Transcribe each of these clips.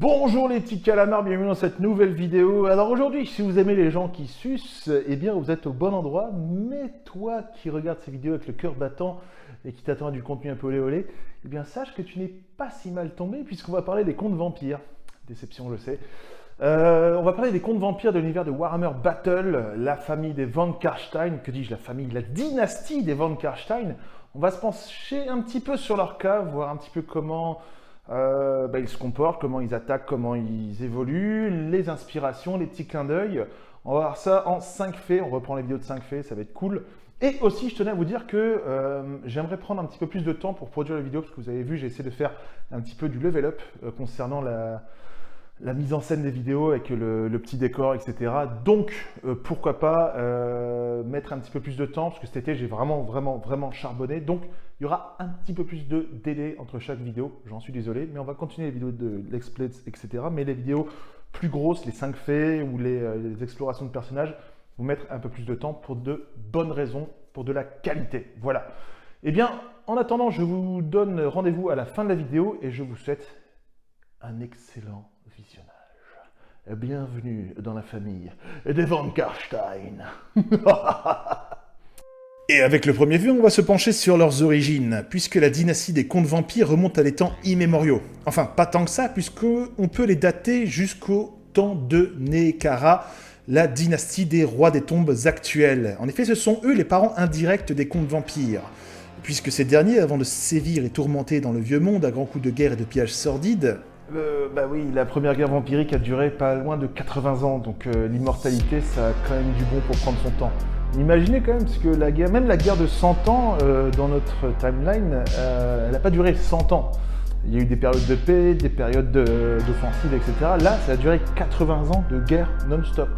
Bonjour les petits calamars, bienvenue dans cette nouvelle vidéo. Alors aujourd'hui, si vous aimez les gens qui sucent, eh bien vous êtes au bon endroit. Mais toi qui regardes ces vidéos avec le cœur battant et qui t'attend à du contenu un peu olé olé, eh bien sache que tu n'es pas si mal tombé puisqu'on va parler des contes vampires. Déception, je sais. On va parler des contes vampires de l'univers de Warhammer Battle, la famille des Von Karstein, que dis-je, la dynastie des Von Karstein. On va se pencher un petit peu sur leur cas, voir un petit peu comment ils se comportent, comment ils attaquent, comment ils évoluent, les inspirations, les petits clins d'œil. On va voir ça en 5 faits, on reprend les vidéos de 5 faits, ça va être cool. Et aussi, je tenais à vous dire que j'aimerais prendre un petit peu plus de temps pour produire la vidéo, parce que vous avez vu, j'ai essayé de faire un petit peu du level up concernant la mise en scène des vidéos avec le petit décor, etc. Donc, pourquoi pas mettre un petit peu plus de temps, parce que cet été, j'ai vraiment charbonné. Donc, il y aura un petit peu plus de délai entre chaque vidéo. J'en suis désolé, mais on va continuer les vidéos de l'explaits, etc. Mais les vidéos plus grosses, les 5 faits ou les explorations de personnages, vont mettre un peu plus de temps pour de bonnes raisons, pour de la qualité. Voilà. Eh bien, en attendant, je vous donne rendez-vous à la fin de la vidéo et je vous souhaite un excellent visionnage. Bienvenue dans la famille des Von Karstein. Et avec le premier film, on va se pencher sur leurs origines, puisque la dynastie des contes vampires remonte à des temps immémoriaux. Enfin, pas tant que ça, puisqu'on peut les dater jusqu'au temps de Nehekhara, la dynastie des rois des tombes actuels. En effet, ce sont eux les parents indirects des contes vampires, puisque ces derniers, avant de sévir et tourmenter dans le vieux monde à grands coups de guerre et de pillages sordides, Bah oui, la première guerre vampirique a duré pas loin de 80 ans, donc l'immortalité, ça a quand même du bon pour prendre son temps. Imaginez quand même, parce que même la guerre de 100 ans dans notre timeline, elle n'a pas duré 100 ans. Il y a eu des périodes de paix, des périodes d'offensive, etc. Là, ça a duré 80 ans de guerre non-stop.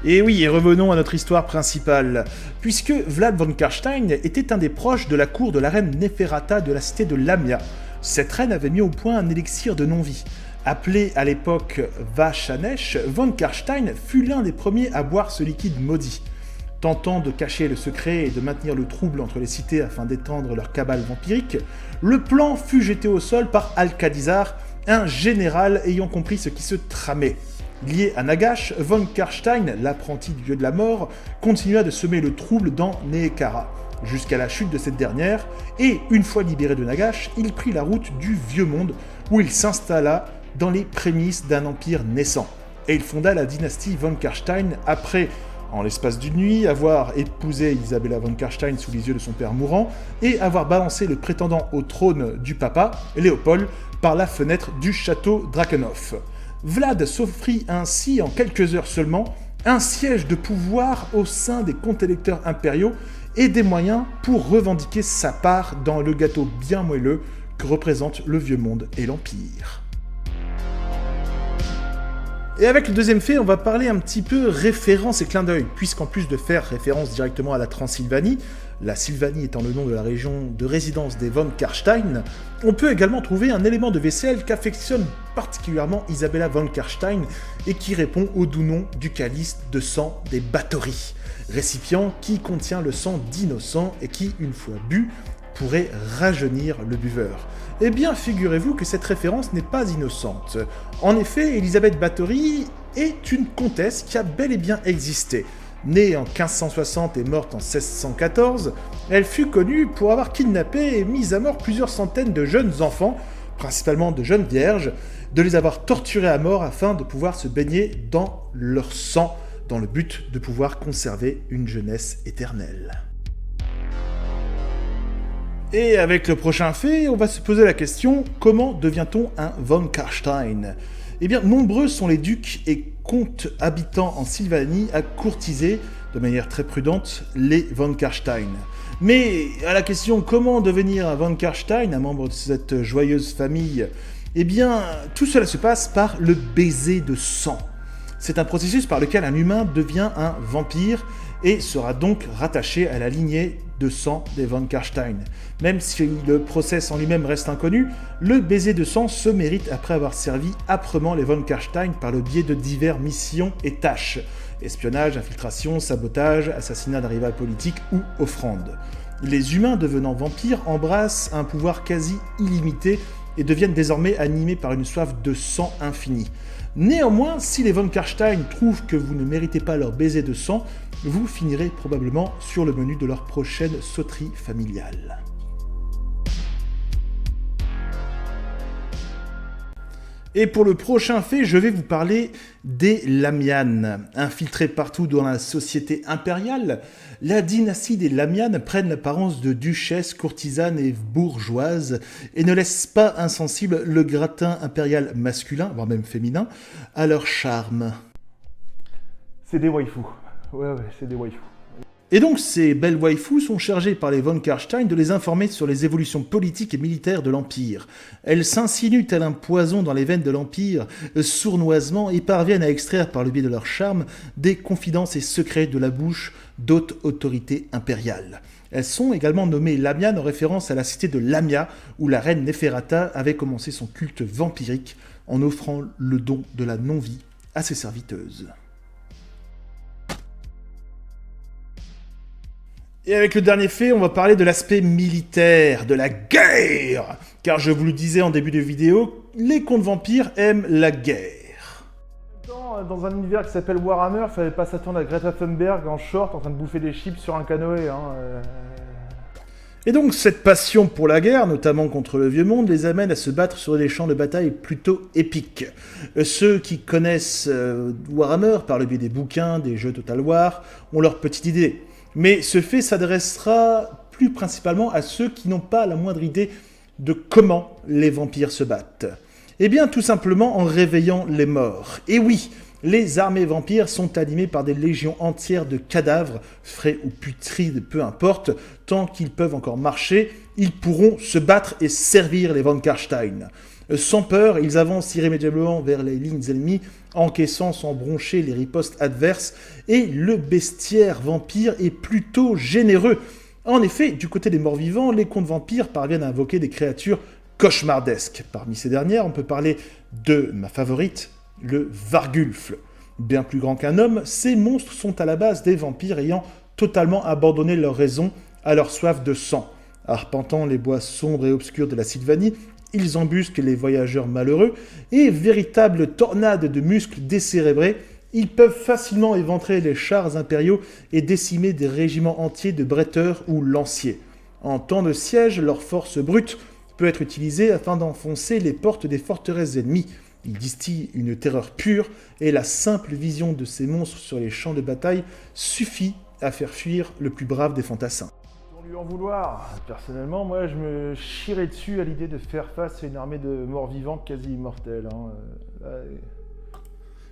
Et oui, et revenons à notre histoire principale, puisque Vlad von Karstein était un des proches de la cour de la reine Neferata de la cité de Lamia. Cette reine avait mis au point un élixir de non-vie. Appelé à l'époque Vachanesh, von Karstein fut l'un des premiers à boire ce liquide maudit. Tentant de cacher le secret et de maintenir le trouble entre les cités afin d'étendre leur cabale vampirique, le plan fut jeté au sol par Alcadizar, un général ayant compris ce qui se tramait. Lié à Nagash, von Karstein, l'apprenti du dieu de la mort, continua de semer le trouble dans Nehekhara, jusqu'à la chute de cette dernière, et une fois libéré de Nagash, il prit la route du Vieux Monde, où il s'installa dans les prémices d'un empire naissant. Et il fonda la dynastie von Karstein après, en l'espace d'une nuit, avoir épousé Isabella von Karstein sous les yeux de son père mourant, et avoir balancé le prétendant au trône du papa, Léopold, par la fenêtre du château Drakenhof. Vlad s'offrit ainsi, en quelques heures seulement, un siège de pouvoir au sein des comtes électeurs impériaux et des moyens pour revendiquer sa part dans le gâteau bien moelleux que représentent le Vieux Monde et l'Empire. Et avec le deuxième fait, on va parler un petit peu référence et clin d'œil, puisqu'en plus de faire référence directement à la Transylvanie, la Sylvanie étant le nom de la région de résidence des Von Karstein, on peut également trouver un élément de vaisselle qu'affectionne particulièrement Isabella von Karstein et qui répond au doux nom du calice de sang des Bathory, récipient qui contient le sang d'innocents et qui, une fois bu, pourrait rajeunir le buveur. Eh bien, figurez-vous que cette référence n'est pas innocente. En effet, Elisabeth Bathory est une comtesse qui a bel et bien existé. Née en 1560 et morte en 1614, elle fut connue pour avoir kidnappé et mis à mort plusieurs centaines de jeunes enfants, principalement de jeunes vierges, de les avoir torturés à mort afin de pouvoir se baigner dans leur sang, dans le but de pouvoir conserver une jeunesse éternelle. Et avec le prochain fait, on va se poser la question, comment devient-on un Von Karstein ? Eh bien, nombreux sont les ducs et comtes habitant en Sylvanie à courtiser, de manière très prudente, les Von Karstein. Mais à la question comment devenir un Von Karstein, un membre de cette joyeuse famille, eh bien, tout cela se passe par le baiser de sang. C'est un processus par lequel un humain devient un vampire et sera donc rattaché à la lignée de sang des Von Karstein. Même si le process en lui-même reste inconnu, le baiser de sang se mérite après avoir servi âprement les Von Karstein par le biais de diverses missions et tâches. Espionnage, infiltration, sabotage, assassinat d'un rival politique ou offrande. Les humains devenant vampires embrassent un pouvoir quasi illimité et deviennent désormais animés par une soif de sang infinie. Néanmoins, si les von Karstein trouvent que vous ne méritez pas leur baiser de sang, vous finirez probablement sur le menu de leur prochaine sauterie familiale. Et pour le prochain fait, je vais vous parler des Lamian. Infiltrés partout dans la société impériale, la dynastie des Lamian prennent l'apparence de duchesses, courtisanes et bourgeoises et ne laissent pas insensible le gratin impérial masculin, voire même féminin, à leur charme. C'est des waifus. Ouais, c'est des waifus. Et donc ces belles waifus sont chargées par les von Karstein de les informer sur les évolutions politiques et militaires de l'Empire. Elles s'insinuent tel un poison dans les veines de l'Empire, sournoisement, et parviennent à extraire par le biais de leur charme des confidences et secrets de la bouche d'autres autorités impériales. Elles sont également nommées Lamian en référence à la cité de Lamia, où la reine Neferata avait commencé son culte vampirique en offrant le don de la non-vie à ses serviteuses. Et avec le dernier fait, on va parler de l'aspect militaire, de la guerre. Car je vous le disais en début de vidéo, les contes vampires aiment la guerre. Dans un univers qui s'appelle Warhammer, il fallait pas s'attendre à Greta Thunberg en short en train de bouffer des chips sur un canoë. Et donc cette passion pour la guerre, notamment contre le vieux monde, les amène à se battre sur des champs de bataille plutôt épiques. Ceux qui connaissent Warhammer par le biais des bouquins, des jeux Total War, ont leur petite idée. Mais ce fait s'adressera plus principalement à ceux qui n'ont pas la moindre idée de comment les vampires se battent. Eh bien, tout simplement en réveillant les morts. Et oui, les armées vampires sont animées par des légions entières de cadavres, frais ou putrides, peu importe, tant qu'ils peuvent encore marcher, ils pourront se battre et servir les von Karstein. Sans peur, ils avancent irrémédiablement vers les lignes ennemies, encaissant sans broncher les ripostes adverses, et le bestiaire vampire est plutôt généreux. En effet, du côté des morts-vivants, les contes vampires parviennent à invoquer des créatures cauchemardesques. Parmi ces dernières, on peut parler de ma favorite, le Vargulf. Bien plus grand qu'un homme, ces monstres sont à la base des vampires ayant totalement abandonné leur raison à leur soif de sang. Arpentant les bois sombres et obscurs de la Sylvanie, ils embusquent les voyageurs malheureux et, véritables tornades de muscles décérébrés, ils peuvent facilement éventrer les chars impériaux et décimer des régiments entiers de bretteurs ou lanciers. En temps de siège, leur force brute peut être utilisée afin d'enfoncer les portes des forteresses ennemies. Ils distillent une terreur pure et la simple vision de ces monstres sur les champs de bataille suffit à faire fuir le plus brave des fantassins. Lui en vouloir. Personnellement, moi, je me chierais dessus à l'idée de faire face à une armée de morts-vivants quasi immortels.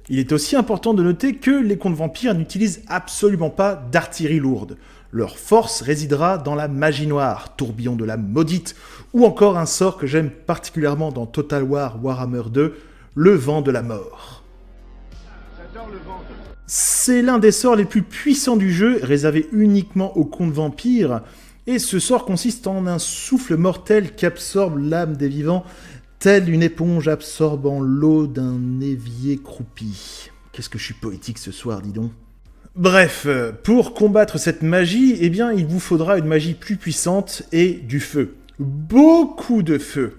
Il est aussi important de noter que les contes vampires n'utilisent absolument pas d'artillerie lourde. Leur force résidera dans la magie noire, tourbillon de la maudite, ou encore un sort que j'aime particulièrement dans Total War Warhammer 2, le vent de la mort. J'adore le vent. C'est l'un des sorts les plus puissants du jeu, réservé uniquement aux contes vampires, et ce sort consiste en un souffle mortel qui absorbe l'âme des vivants, telle une éponge absorbant l'eau d'un évier croupi. Qu'est-ce que je suis poétique ce soir, dis donc. Bref, pour combattre cette magie, eh bien, il vous faudra une magie plus puissante et du feu. Beaucoup de feu.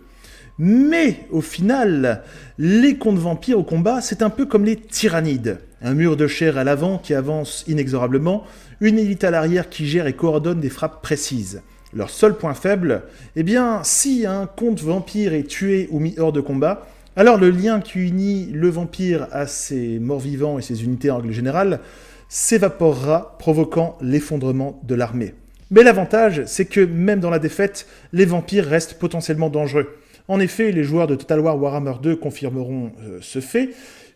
Mais, au final, les contes vampires au combat, c'est un peu comme les tyrannides. Un mur de chair à l'avant qui avance inexorablement, une élite à l'arrière qui gère et coordonne des frappes précises. Leur seul point faible, eh bien, si un conte vampire est tué ou mis hors de combat, alors le lien qui unit le vampire à ses morts-vivants et ses unités en règle générale s'évaporera, provoquant l'effondrement de l'armée. Mais l'avantage, c'est que même dans la défaite, les vampires restent potentiellement dangereux. En effet, les joueurs de Total War Warhammer 2 confirmeront ce fait.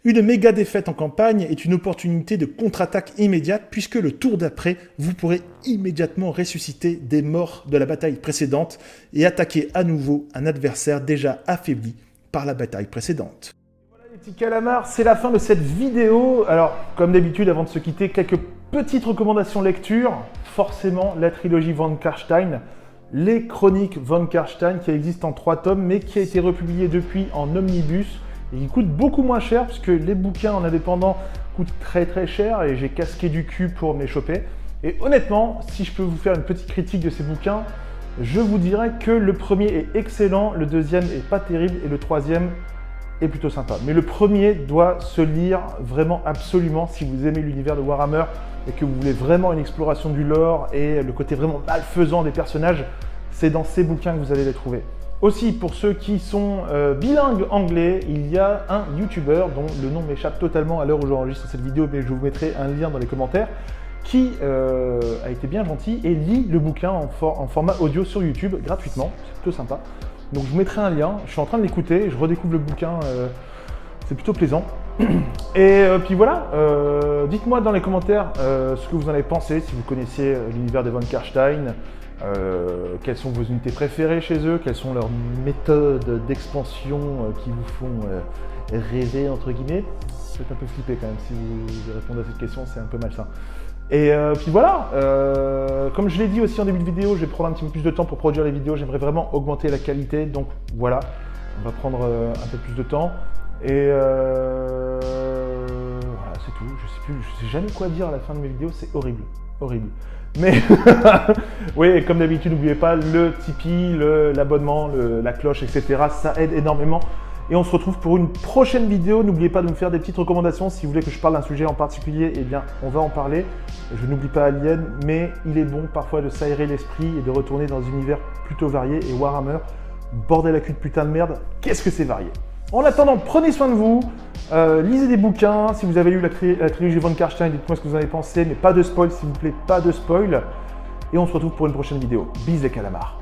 Une méga défaite en campagne est une opportunité de contre-attaque immédiate puisque le tour d'après, vous pourrez immédiatement ressusciter des morts de la bataille précédente et attaquer à nouveau un adversaire déjà affaibli par la bataille précédente. Voilà les petits calamars, c'est la fin de cette vidéo. Alors, comme d'habitude, avant de se quitter, quelques petites recommandations lecture. Forcément, la trilogie von Karstein, les chroniques von Karstein qui existent en 3 tomes mais qui a été republiée depuis en omnibus. Et il coûte beaucoup moins cher puisque les bouquins en indépendant coûtent très très cher et j'ai casqué du cul pour me les choper. Et honnêtement, si je peux vous faire une petite critique de ces bouquins, Je vous dirais que le premier est excellent, le deuxième est pas terrible et le troisième est plutôt sympa. Mais le premier doit se lire vraiment absolument si vous aimez l'univers de Warhammer et que vous voulez vraiment une exploration du lore et le côté vraiment malfaisant des personnages, c'est dans ces bouquins que vous allez les trouver. Aussi, pour ceux qui sont bilingues anglais, il y a un YouTuber dont le nom m'échappe totalement à l'heure où j'enregistre cette vidéo, mais je vous mettrai un lien dans les commentaires, qui a été bien gentil et lit le bouquin en format audio sur YouTube gratuitement. C'est plutôt sympa. Donc je vous mettrai un lien, je suis en train de l'écouter, je redécouvre le bouquin, c'est plutôt plaisant. Et puis voilà, dites-moi dans les commentaires ce que vous en avez pensé, si vous connaissiez l'univers de Von Karstein, quelles sont vos unités préférées chez eux, quelles sont leurs méthodes d'expansion qui vous font rêver, entre guillemets. Vous êtes un peu flippé quand même si vous répondez à cette question, c'est un peu malsain. Et puis voilà, comme je l'ai dit aussi en début de vidéo, je vais prendre un petit peu plus de temps pour produire les vidéos, j'aimerais vraiment augmenter la qualité, donc voilà, on va prendre un peu plus de temps. Et voilà, c'est tout, je sais jamais quoi dire à la fin de mes vidéos, c'est horrible, horrible. Mais oui, et comme d'habitude, n'oubliez pas le Tipeee, l'abonnement, la cloche, etc. Ça aide énormément. Et on se retrouve pour une prochaine vidéo. N'oubliez pas de me faire des petites recommandations. Si vous voulez que je parle d'un sujet en particulier, eh bien, on va en parler. Je n'oublie pas Alien, mais il est bon parfois de s'aérer l'esprit et de retourner dans un univers plutôt varié. Et Warhammer, bordel à cul de putain de merde, qu'est-ce que c'est varié. En attendant, prenez soin de vous, lisez des bouquins. Si vous avez lu la trilogie Von Karstein, dites-moi ce que vous en avez pensé, mais pas de spoil, s'il vous plaît, pas de spoil. Et on se retrouve pour une prochaine vidéo. Bis les calamars.